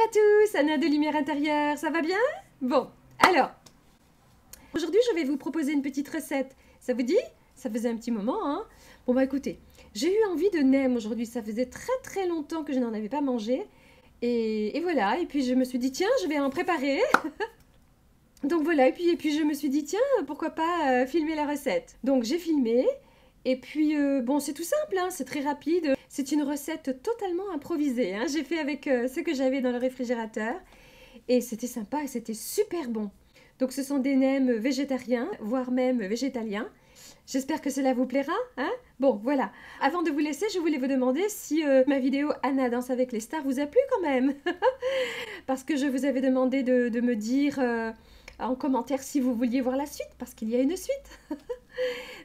à tous, Anna de Lumière Intérieure, ça va bien? Bon, alors, aujourd'hui je vais vous proposer une petite recette. Ça vous dit? Ça faisait un petit moment, hein? Bon bah écoutez, j'ai eu envie de nem aujourd'hui, ça faisait très longtemps que je n'en avais pas mangé. Et voilà, et puis je me suis dit, tiens, je vais en préparer. Donc voilà, et puis je me suis dit, tiens, pourquoi pas filmer la recette. Donc j'ai filmé, et puis bon, c'est tout simple, hein, c'est très rapide. C'est une recette totalement improvisée, hein. J'ai fait avec ce que j'avais dans le réfrigérateur, et c'était sympa, et c'était super bon. Donc ce sont des nems végétariens, voire même végétaliens. J'espère que cela vous plaira, hein? Bon, voilà. Avant de vous laisser, je voulais vous demander si ma vidéo Anna danse avec les stars vous a plu quand même. Parce que je vous avais demandé de me dire en commentaire si vous vouliez voir la suite, parce qu'il y a une suite.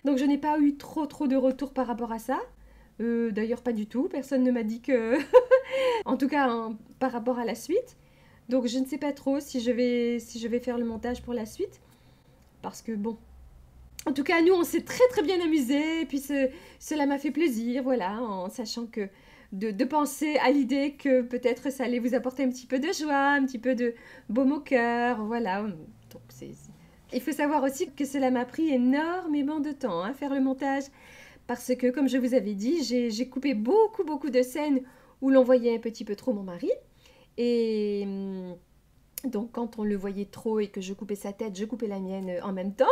Donc je n'ai pas eu trop de retours par rapport à ça. D'ailleurs pas du tout, personne ne m'a dit que... en tout cas, hein, par rapport à la suite. Donc je ne sais pas trop si je vais faire le montage pour la suite. Parce que bon... En tout cas, nous, on s'est très bien amusés. Et puis cela m'a fait plaisir, voilà, en sachant que... De penser à l'idée que peut-être ça allait vous apporter un petit peu de joie, un petit peu de baume au cœur, voilà. Donc il faut savoir aussi que cela m'a pris énormément de temps, hein, faire le montage, parce que, comme je vous avais dit, j'ai coupé beaucoup de scènes où l'on voyait un petit peu trop mon mari, et donc quand on le voyait trop et que je coupais sa tête, je coupais la mienne en même temps.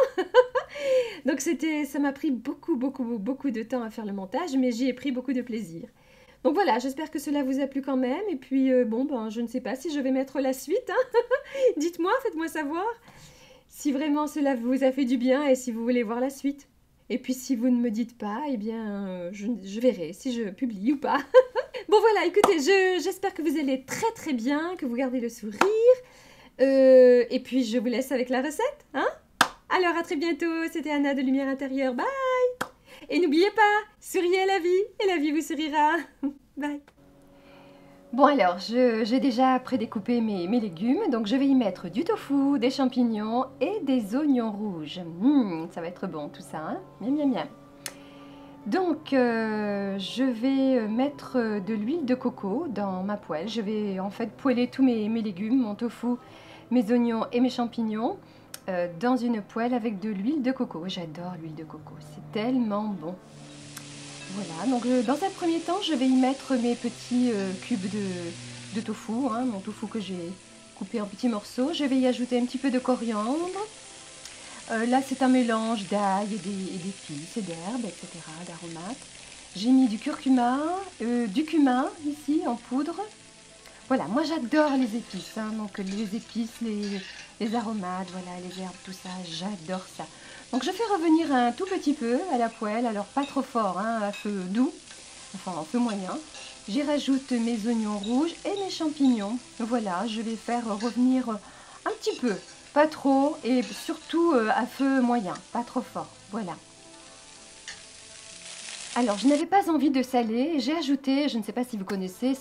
Donc ça m'a pris beaucoup de temps à faire le montage, mais j'y ai pris beaucoup de plaisir. Donc voilà, j'espère que cela vous a plu quand même. Et puis, bon, ben, je ne sais pas si je vais mettre la suite, hein. Dites-moi, faites-moi savoir si vraiment cela vous a fait du bien et si vous voulez voir la suite. Et puis, si vous ne me dites pas, eh bien, je verrai si je publie ou pas. Bon, voilà, écoutez, j'espère que vous allez très bien, que vous gardez le sourire. Et puis, je vous laisse avec la recette, hein? Alors, à très bientôt. C'était Anna de Lumière Intérieure. Bye! Et n'oubliez pas, souriez à la vie et la vie vous sourira. Bye. Bon alors, j'ai déjà prédécoupé mes légumes, donc je vais y mettre du tofu, des champignons et des oignons rouges. Ça va être bon tout ça, hein? Bien. Donc, je vais mettre de l'huile de coco dans ma poêle. Je vais en fait poêler tous mes légumes, mon tofu, mes oignons et mes champignons dans une poêle avec de l'huile de coco. J'adore l'huile de coco, c'est tellement bon. Voilà, donc dans un premier temps, je vais y mettre mes petits cubes de tofu, hein, mon tofu que j'ai coupé en petits morceaux. Je vais y ajouter un petit peu de coriandre. Là, c'est un mélange d'ail et d'épices et d'herbes, etc., d'aromates. J'ai mis du curcuma, du cumin ici en poudre. Voilà, moi j'adore les épices, hein, donc les épices, les aromates, voilà, les herbes, tout ça, j'adore ça. Donc je fais revenir un tout petit peu à la poêle, alors pas trop fort, hein, à feu doux, enfin en feu moyen. J'y rajoute mes oignons rouges et mes champignons. Voilà, je vais faire revenir un petit peu, pas trop, et surtout à feu moyen, pas trop fort, voilà. Alors, je n'avais pas envie de saler, j'ai ajouté, je ne sais pas si vous connaissez,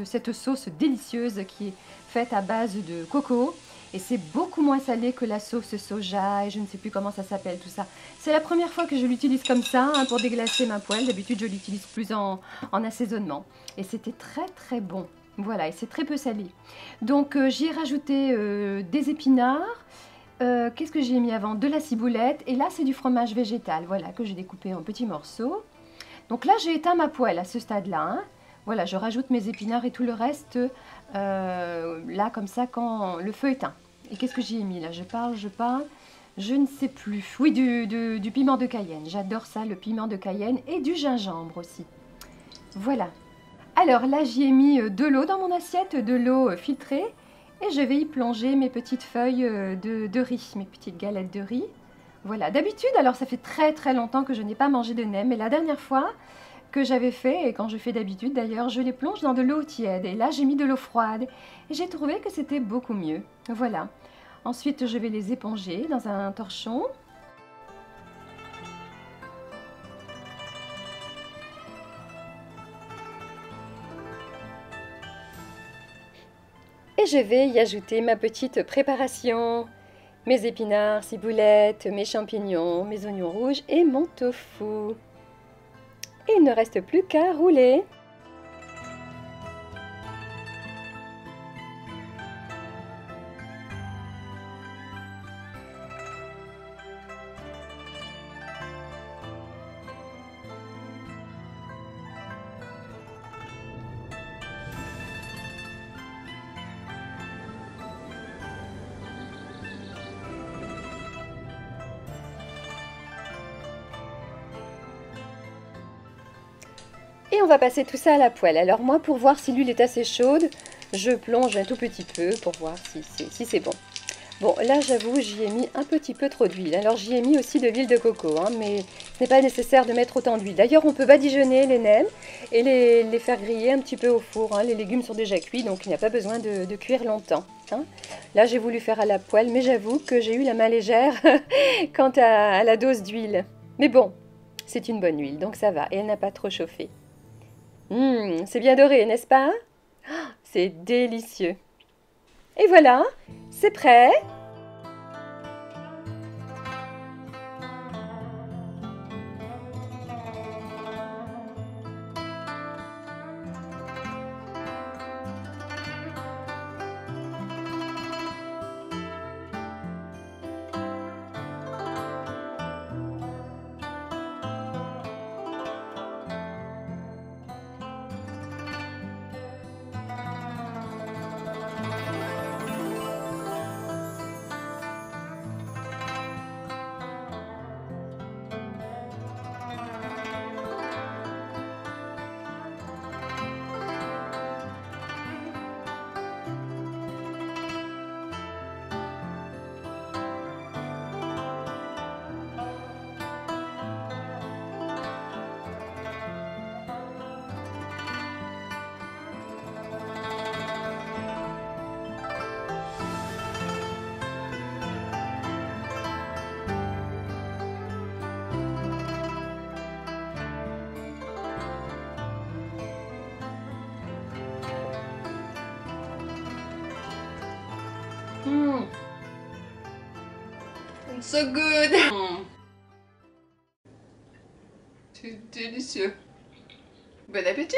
cette sauce délicieuse qui est faite à base de coco. Et c'est beaucoup moins salé que la sauce soja, et je ne sais plus comment ça s'appelle tout ça. C'est la première fois que je l'utilise comme ça, hein, pour déglacer ma poêle. D'habitude, je l'utilise plus en assaisonnement. Et c'était très bon. Voilà, et c'est très peu salé. Donc, j'y ai rajouté des épinards. Qu'est-ce que j'ai mis avant? De la ciboulette, et là c'est du fromage végétal, voilà, que j'ai découpé en petits morceaux. Donc là j'ai éteint ma poêle à ce stade-là, hein. Voilà, je rajoute mes épinards et tout le reste là comme ça quand le feu est éteint. Et qu'est-ce que j'y ai mis là? Je parle, je ne sais plus. Oui, du piment de Cayenne, j'adore ça, le piment de Cayenne, et du gingembre aussi. Voilà. Alors là j'y ai mis de l'eau dans mon assiette, de l'eau filtrée. Et je vais y plonger mes petites feuilles de riz, mes petites galettes de riz. Voilà, d'habitude, alors ça fait très longtemps que je n'ai pas mangé de nem, mais la dernière fois que j'avais fait, et quand je fais d'habitude d'ailleurs, je les plonge dans de l'eau tiède. Et là, j'ai mis de l'eau froide, et j'ai trouvé que c'était beaucoup mieux. Voilà. Ensuite, je vais les éponger dans un torchon. Et je vais y ajouter ma petite préparation, mes épinards, ciboulettes, mes champignons, mes oignons rouges et mon tofu. Et il ne reste plus qu'à rouler. Et on va passer tout ça à la poêle. Alors moi, pour voir si l'huile est assez chaude, je plonge un tout petit peu pour voir si c'est bon. Bon, là, j'avoue, j'y ai mis un petit peu trop d'huile. Alors, j'y ai mis aussi de l'huile de coco, hein, mais ce n'est pas nécessaire de mettre autant d'huile. D'ailleurs, on peut badigeonner les nems et les faire griller un petit peu au four, hein. Les légumes sont déjà cuits, donc il n'y a pas besoin de cuire longtemps, hein. Là, j'ai voulu faire à la poêle, mais j'avoue que j'ai eu la main légère quant à la dose d'huile. Mais bon, c'est une bonne huile, donc ça va, et elle n'a pas trop chauffé. C'est bien doré, n'est-ce pas? C'est délicieux. Et voilà, c'est prêt. It's so good. C'est délicieux. Bon appétit.